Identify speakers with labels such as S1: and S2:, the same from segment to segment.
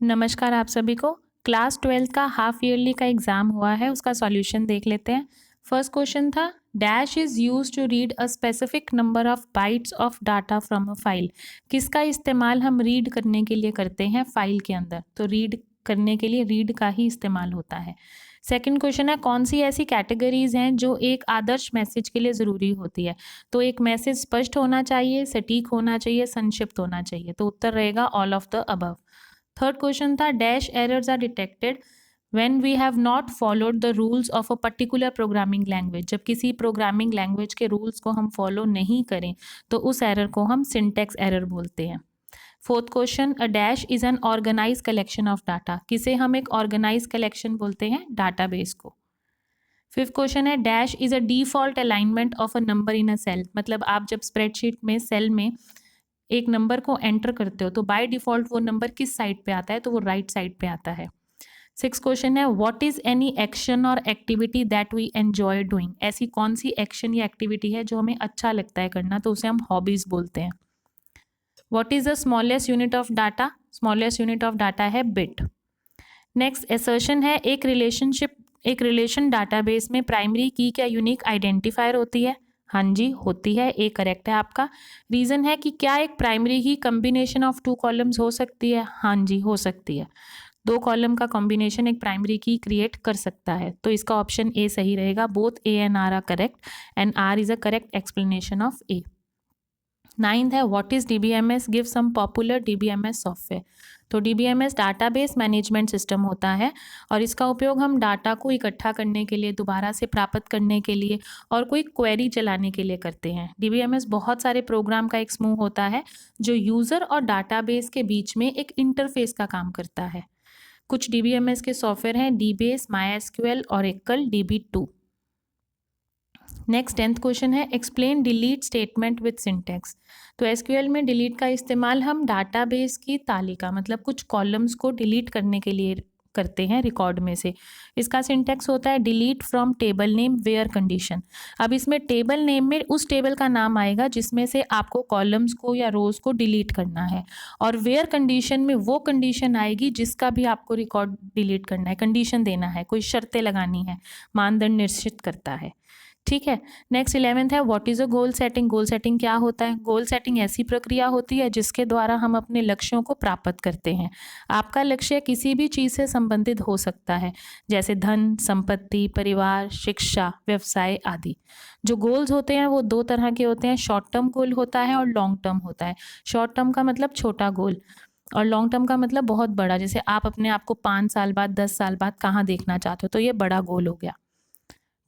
S1: नमस्कार आप सभी को। क्लास 12th का हाफ ईयरली का एग्ज़ाम हुआ है, उसका सॉल्यूशन देख लेते हैं। फर्स्ट क्वेश्चन था dash is used to read a specific number of bytes of data from a file. किसका इस्तेमाल हम रीड करने के लिए करते हैं फाइल के अंदर? तो रीड करने के लिए रीड का ही इस्तेमाल होता है। सेकंड क्वेश्चन है कौन सी ऐसी कैटेगरीज हैं जो एक आदर्श मैसेज के लिए ज़रूरी होती है? तो एक मैसेज स्पष्ट होना चाहिए, सटीक होना चाहिए, संक्षिप्त होना चाहिए। तो उत्तर रहेगा all of the above. Third question था dash errors are detected when we have not followed the rules of a particular programming language. जब किसी प्रोग्रामिंग लैंग्वेज के रूल्स को हम फॉलो नहीं करें तो उस एरर को हम सिंटैक्स एरर बोलते हैं। Fourth question a dash is an organise collection of data. किसे हम एक ऑर्गेनाइज कलेक्शन बोलते हैं? डाटाबेस को। फिफ्थ क्वेश्चन है dash is a default alignment of a number in a cell. मतलब आप जब स्प्रेडशीट में सेल में एक नंबर को एंटर करते हो तो बाय डिफॉल्ट वो नंबर किस साइड पे आता है? तो वो राइट साइड पे आता है। सिक्स क्वेश्चन है व्हाट इज एनी एक्शन और activity that we enjoy doing. ऐसी कौन सी एक्शन या एक्टिविटी है जो हमें अच्छा लगता है करना? तो उसे हम हॉबीज बोलते हैं। What is the smallest unit of data? Smallest unit of data है बिट। नेक्स्ट एसर्शन है एक रिलेशन डाटाबेस में प्राइमरी की क्या यूनिक आइडेंटिफायर होती है? हाँ जी होती है, ए करेक्ट है आपका। रीजन है कि क्या एक प्राइमरी की कॉम्बिनेशन ऑफ टू कॉलम्स हो सकती है? हाँ जी हो सकती है। दो कॉलम का कॉम्बिनेशन एक प्राइमरी की क्रिएट कर सकता है। तो इसका ऑप्शन ए सही रहेगा। Both A and R correct and R is a correct explanation of A. Ninth है what is DBMS, give some popular DBMS software. तो डीबीएमएस डाटाबेस मैनेजमेंट सिस्टम होता है और इसका उपयोग हम डाटा को इकट्ठा करने के लिए, दोबारा से प्राप्त करने के लिए और कोई क्वेरी चलाने के लिए करते हैं। डीबीएमएस बहुत सारे प्रोग्राम का एक समूह होता है जो यूज़र और डाटाबेस के बीच में एक इंटरफेस का काम करता है। कुछ डीबीएमएस के सॉफ्टवेयर हैं dBase, MySQL, Oracle, DB2। Next 10th question है explain delete statement with syntax. तो एसक्यूएल में डिलीट का इस्तेमाल हम डाटाबेस की तालिका मतलब कुछ कॉलम्स को डिलीट करने के लिए करते हैं रिकॉर्ड में से। इसका सिंटैक्स होता है delete from table name where condition. अब इसमें टेबल नेम में उस टेबल का नाम आएगा जिसमें से आपको कॉलम्स को या रोज को डिलीट करना है, और वेयर कंडीशन में वो कंडीशन आएगी जिसका भी आपको रिकॉर्ड डिलीट करना है, कंडीशन देना है, कोई शर्तें लगानी है, मानदंड निश्चित करता है। ठीक है। नेक्स्ट 11th है what is a goal setting. Goal setting क्या होता है? गोल सेटिंग ऐसी प्रक्रिया होती है जिसके द्वारा हम अपने लक्ष्यों को प्राप्त करते हैं। आपका लक्ष्य किसी भी चीज़ से संबंधित हो सकता है, जैसे धन, संपत्ति, परिवार, शिक्षा, व्यवसाय आदि। जो गोल्स होते हैं वो दो तरह के होते हैं, शॉर्ट टर्म गोल होता है और लॉन्ग टर्म होता है। शॉर्ट टर्म का मतलब छोटा गोल और लॉन्ग टर्म का मतलब बहुत बड़ा, जैसे आप अपने आप को 5 साल बाद, 10 साल बाद कहाँ देखना चाहते हो, तो ये बड़ा गोल हो गया।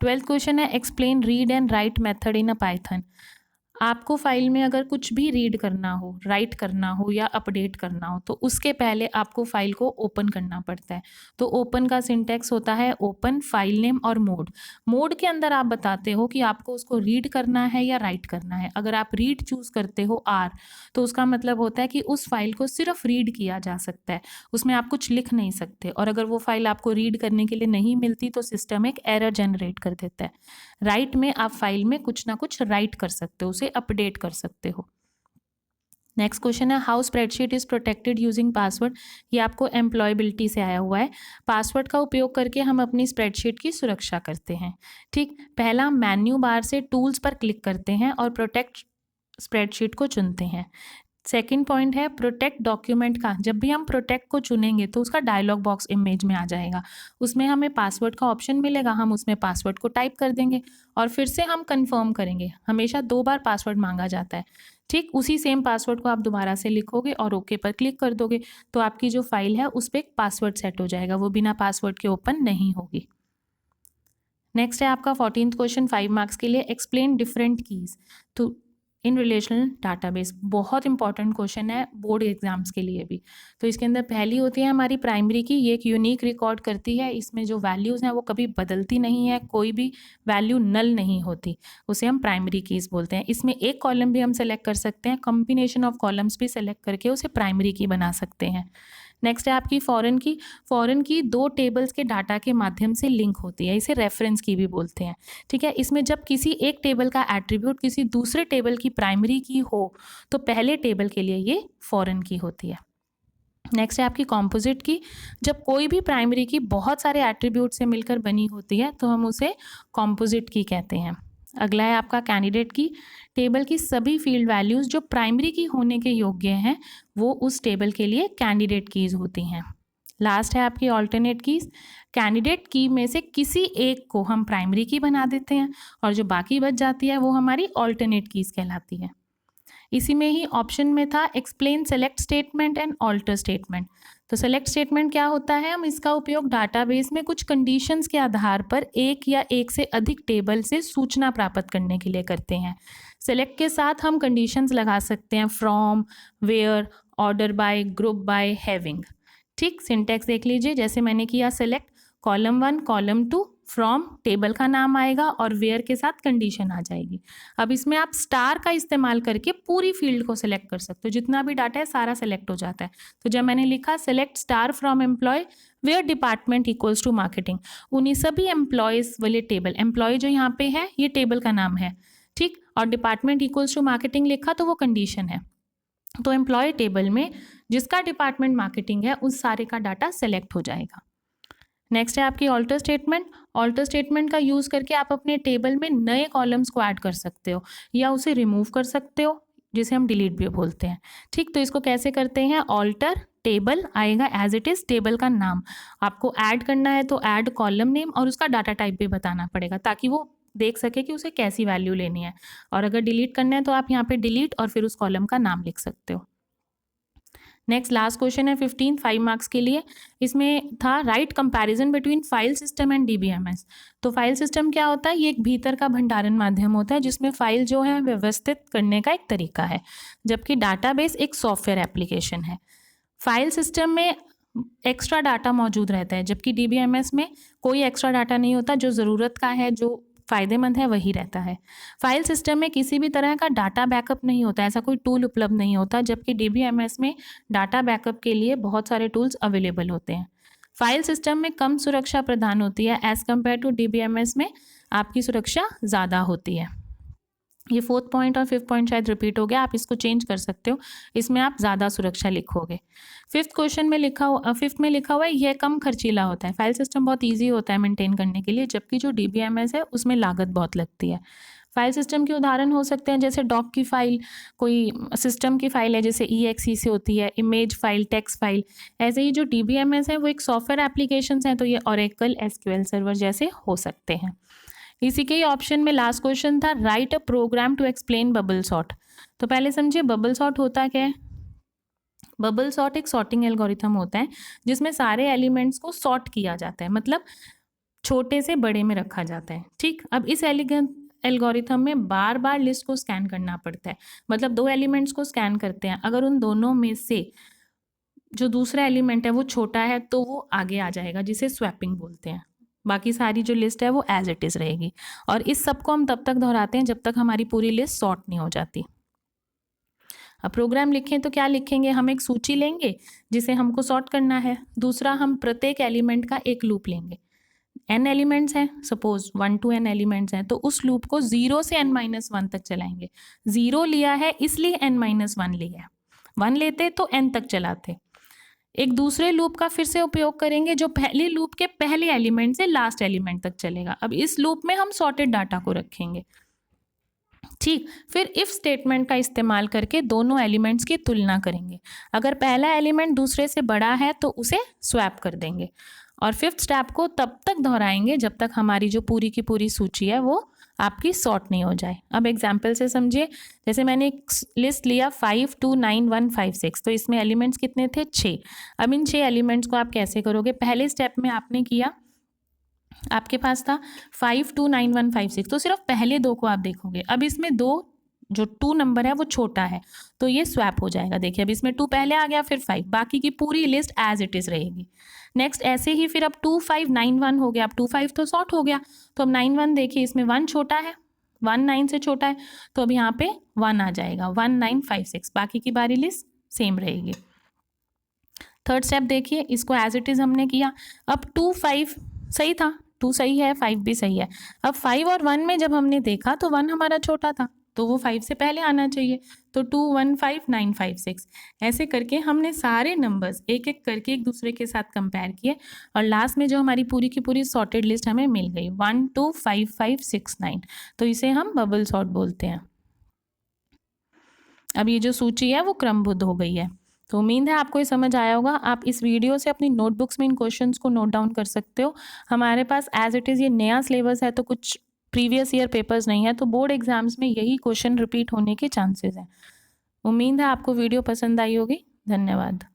S1: 12th क्वेश्चन है explain read and right method in a Python. आपको फाइल में अगर कुछ भी रीड करना हो, राइट करना हो या अपडेट करना हो तो उसके पहले आपको फाइल को ओपन करना पड़ता है। तो ओपन का सिंटैक्स होता है ओपन, फाइल नेम और मोड। मोड के अंदर आप बताते हो कि आपको उसको रीड करना है या राइट करना है। अगर आप रीड चूज करते हो आर तो उसका मतलब होता है कि उस फाइल को सिर्फ रीड किया जा सकता है, उसमें आप कुछ लिख नहीं सकते। और अगर वो फाइल आपको रीड करने के लिए नहीं मिलती तो सिस्टम एक एरर जनरेट कर देता है। राइट में आप फाइल में कुछ ना कुछ राइट कर सकते हो, उसे अपडेट कर सकते हो। नेक्स्ट क्वेश्चन है how spreadsheet is protected using password. ये आपको एम्प्लॉयबिलिटी से आया हुआ है। पासवर्ड का उपयोग करके हम अपनी स्प्रेडशीट की सुरक्षा करते हैं। ठीक, पहला मेन्यू बार से टूल्स पर क्लिक करते हैं और प्रोटेक्ट स्प्रेडशीट को चुनते हैं। सेकेंड पॉइंट है प्रोटेक्ट डॉक्यूमेंट का। जब भी हम प्रोटेक्ट को चुनेंगे तो उसका डायलॉग बॉक्स इमेज में आ जाएगा, उसमें हमें पासवर्ड का ऑप्शन मिलेगा, हम उसमें पासवर्ड को टाइप कर देंगे और फिर से हम कंफर्म करेंगे। हमेशा 2 बार पासवर्ड मांगा जाता है। ठीक, उसी सेम पासवर्ड को आप दोबारा से लिखोगे और ओके पर क्लिक कर दोगे तो आपकी जो फाइल है उस पर एक पासवर्ड सेट हो जाएगा, वो बिना पासवर्ड के ओपन नहीं होगी। नेक्स्ट है आपका 14th क्वेश्चन 5 मार्क्स के लिए एक्सप्लेन डिफरेंट कीज तो इन रिलेशनल डाटाबेस। बहुत इंपॉर्टेंट क्वेश्चन है बोर्ड एग्जाम्स के लिए भी। तो इसके अंदर पहली होती है हमारी प्राइमरी की, ये एक यूनिक रिकॉर्ड करती है, इसमें जो वैल्यूज़ हैं वो कभी बदलती नहीं है, कोई भी वैल्यू नल नहीं होती, उसे हम प्राइमरी कीज़ बोलते हैं। इसमें एक कॉलम भी हम सेलेक्ट कर सकते हैं, कॉम्बिनेशन ऑफ कॉलम्स भी सेलेक्ट करके उसे प्राइमरी की बना सकते हैं। नेक्स्ट है आपकी फॉरेन की। फॉरेन की 2 टेबल्स के डाटा के माध्यम से लिंक होती है, इसे रेफरेंस की भी बोलते हैं। ठीक है, इसमें जब किसी एक टेबल का एट्रीब्यूट किसी दूसरे टेबल की प्राइमरी की हो तो पहले टेबल के लिए ये फॉरेन की होती है। नेक्स्ट है आपकी कॉम्पोजिट की। जब कोई भी प्राइमरी की बहुत सारे एट्रीब्यूट से मिलकर बनी होती है तो हम उसे कॉम्पोजिट की कहते हैं। अगला है आपका कैंडिडेट की। टेबल की सभी फील्ड वैल्यूज़ जो प्राइमरी की होने के योग्य हैं वो उस टेबल के लिए कैंडिडेट कीज़ होती हैं। लास्ट है आपकी ऑल्टरनेट कीज़। कैंडिडेट की में से किसी एक को हम प्राइमरी की बना देते हैं और जो बाकी बच जाती है वो हमारी ऑल्टरनेट कीज़ कहलाती है। इसी में ही ऑप्शन में था explain select statement and alter statement. तो सेलेक्ट स्टेटमेंट क्या होता है, हम इसका उपयोग डाटाबेस में कुछ कंडीशंस के आधार पर एक या एक से अधिक टेबल से सूचना प्राप्त करने के लिए करते हैं। सेलेक्ट के साथ हम कंडीशंस लगा सकते हैं from, where, order by, group by, having. ठीक, सिंटैक्स देख लीजिए, जैसे मैंने किया select, column 1 column 2 from table का नाम आएगा और वेयर के साथ कंडीशन आ जाएगी। अब इसमें आप स्टार का इस्तेमाल करके पूरी फील्ड को सिलेक्ट कर सकते हो, जितना भी डाटा है सारा सेलेक्ट हो जाता है। तो जब मैंने लिखा select star from employee where department equals to marketing, उन्हीं सभी एम्प्लॉयज़ वाले टेबल, एम्प्लॉय जो यहाँ पे है ये टेबल का नाम है, ठीक, और डिपार्टमेंट इक्वल्स टू मार्केटिंग लिखा तो वो कंडीशन है। तो एम्प्लॉय टेबल में जिसका डिपार्टमेंट मार्केटिंग है उस सारे का डाटा सेलेक्ट हो जाएगा। नेक्स्ट है आपकी ऑल्टर स्टेटमेंट। ऑल्टर स्टेटमेंट का यूज़ करके आप अपने टेबल में नए कॉलम्स को ऐड कर सकते हो या उसे रिमूव कर सकते हो, जिसे हम डिलीट भी बोलते हैं। ठीक, तो इसको कैसे करते हैं, ऑल्टर टेबल आएगा एज इट इज़ टेबल का नाम, आपको ऐड करना है तो ऐड कॉलम नेम और उसका डाटा टाइप भी बताना पड़ेगा ताकि वो देख सके कि उसे कैसी वैल्यू लेनी है। और अगर डिलीट करना है तो आप यहाँ पे डिलीट और फिर उस कॉलम का नाम लिख सकते हो। नेक्स्ट लास्ट क्वेश्चन है 15 5 मार्क्स के लिए। इसमें था right comparison between file system and DBMS. तो फाइल सिस्टम क्या होता है, ये एक भीतर का भंडारण माध्यम होता है जिसमें फाइल जो है व्यवस्थित करने का एक तरीका है, जबकि डाटाबेस एक सॉफ्टवेयर एप्लीकेशन है। फाइल सिस्टम में एक्स्ट्रा डाटा मौजूद रहता है जबकि डीबीएमएस में कोई एक्स्ट्रा डाटा नहीं होता, जो ज़रूरत का है, जो फ़ायदेमंद है वही रहता है। फाइल सिस्टम में किसी भी तरह का डाटा बैकअप नहीं होता, ऐसा कोई टूल उपलब्ध नहीं होता, जबकि डीबीएमएस में डाटा बैकअप के लिए बहुत सारे टूल्स अवेलेबल होते हैं। फाइल सिस्टम में कम सुरक्षा प्रदान होती है एज़ कम्पेयर टू डीबीएमएस में आपकी सुरक्षा ज़्यादा होती है। ये 4th पॉइंट और 5th पॉइंट शायद रिपीट हो गया, आप इसको चेंज कर सकते हो, इसमें आप ज़्यादा सुरक्षा लिखोगे। 5th क्वेश्चन में लिखा हुआ 5th में लिखा हुआ है यह कम खर्चीला होता है। फाइल सिस्टम बहुत इजी होता है मेंटेन करने के लिए, जबकि जो डीबीएमएस है उसमें लागत बहुत लगती है। फाइल सिस्टम के उदाहरण हो सकते हैं जैसे डॉक की फाइल, कोई सिस्टम की फाइल है जैसे EXE से होती है, इमेज फाइल, टेक्स्ट फाइल। ऐसे ही जो डीबीएमएस है वो एक सॉफ्टवेयर एप्लीकेशंस हैं, तो ये ओरेकल, SQL सर्वर जैसे हो सकते हैं। इसी के ही ऑप्शन में लास्ट क्वेश्चन था write a program to explain bubble sort. तो पहले समझिए बबल सॉर्ट होता क्या है। बबल सॉर्ट एक सॉर्टिंग एल्गोरिथम होता है जिसमें सारे एलिमेंट्स को सॉर्ट किया जाता है, मतलब छोटे से बड़े में रखा जाता है। ठीक, अब इस एल्गोरिथम में बार बार लिस्ट को स्कैन करना पड़ता है, मतलब 2 एलिमेंट्स को स्कैन करते हैं, अगर उन दोनों में से जो दूसरा एलिमेंट है वो छोटा है तो वो आगे आ जाएगा, जिसे स्वैपिंग बोलते हैं। बाकी सारी जो लिस्ट है वो एज इट इज़ रहेगी, और इस सब को हम तब तक दोहराते हैं जब तक हमारी पूरी लिस्ट सॉर्ट नहीं हो जाती। अब प्रोग्राम लिखें तो क्या लिखेंगे, हम एक सूची लेंगे जिसे हमको सॉर्ट करना है। दूसरा, हम प्रत्येक एलिमेंट का एक लूप लेंगे। n एलिमेंट्स हैं, सपोज 1 to n एलिमेंट्स हैं, तो उस लूप को 0 से n-1 तक चलाएंगे। 0 लिया है इसलिए n-1 लिया है, 1 लेते तो n तक चलाते। एक दूसरे लूप का फिर से उपयोग करेंगे जो पहले लूप के पहले एलिमेंट से लास्ट एलिमेंट तक चलेगा। अब इस लूप में हम सॉर्टेड डाटा को रखेंगे। ठीक, फिर इफ स्टेटमेंट का इस्तेमाल करके दोनों एलिमेंट्स की तुलना करेंगे। अगर पहला एलिमेंट दूसरे से बड़ा है तो उसे स्वैप कर देंगे, और 5th स्टेप को तब तक दोहराएंगे जब तक हमारी जो पूरी की पूरी सूची है वो आपकी सॉर्ट नहीं हो जाए। अब एग्जाम्पल से समझिए, जैसे मैंने एक लिस्ट लिया 5 2 9 1 5 6, तो इसमें एलिमेंट्स कितने थे, 6। अब इन 6 एलिमेंट्स को आप कैसे करोगे, पहले स्टेप में आपने किया, आपके पास था 5 2 9 1 5 6, तो सिर्फ पहले 2 को आप देखोगे। अब इसमें 2 जो 2 नंबर है वो छोटा है तो ये स्वैप हो जाएगा। देखिए अब इसमें 2 पहले आ गया, फिर 5, बाकी की पूरी लिस्ट एज इट इज़ रहेगी। नेक्स्ट ऐसे ही फिर अब 2 5 9 1 हो गया, अब 2 5 तो सॉर्ट हो गया, तो अब 9 1 देखिए इसमें 1 छोटा है, 1 9 से छोटा है, तो अब यहाँ पे 1 आ जाएगा, 1 9 5 6, बाकी की बारी लिस्ट सेम रहेगी। 3rd स्टेप देखिए, इसको एज इट इज़ हमने किया। अब 2 5 सही था, 2 सही है, 5 भी सही है। अब 5 और 1 में जब हमने देखा तो 1 हमारा छोटा था, तो वो 5 से पहले आना चाहिए। तो 2 1 5 9 5 6 ऐसे करके हमने सारे नंबर्स एक एक करके एक दूसरे के साथ कंपेयर किए और लास्ट में जो हमारी पूरी की पूरी सॉर्टेड लिस्ट हमें मिल गई 1 2 5 5 6 9। तो इसे हम बबल सॉर्ट बोलते हैं। अब ये जो सूची है वो क्रमबद्ध हो गई है। तो उम्मीद है आपको ये समझ आया होगा। आप इस वीडियो से अपनी नोटबुक्स में इन क्वेश्चंस को नोट डाउन कर सकते हो। हमारे पास एज इट इज़ ये नया सिलेबस है, तो कुछ प्रीवियस ईयर पेपर्स नहीं है, तो बोर्ड एग्जाम्स में यही क्वेश्चन रिपीट होने के चांसेस हैं। उम्मीद है आपको वीडियो पसंद आई होगी। धन्यवाद।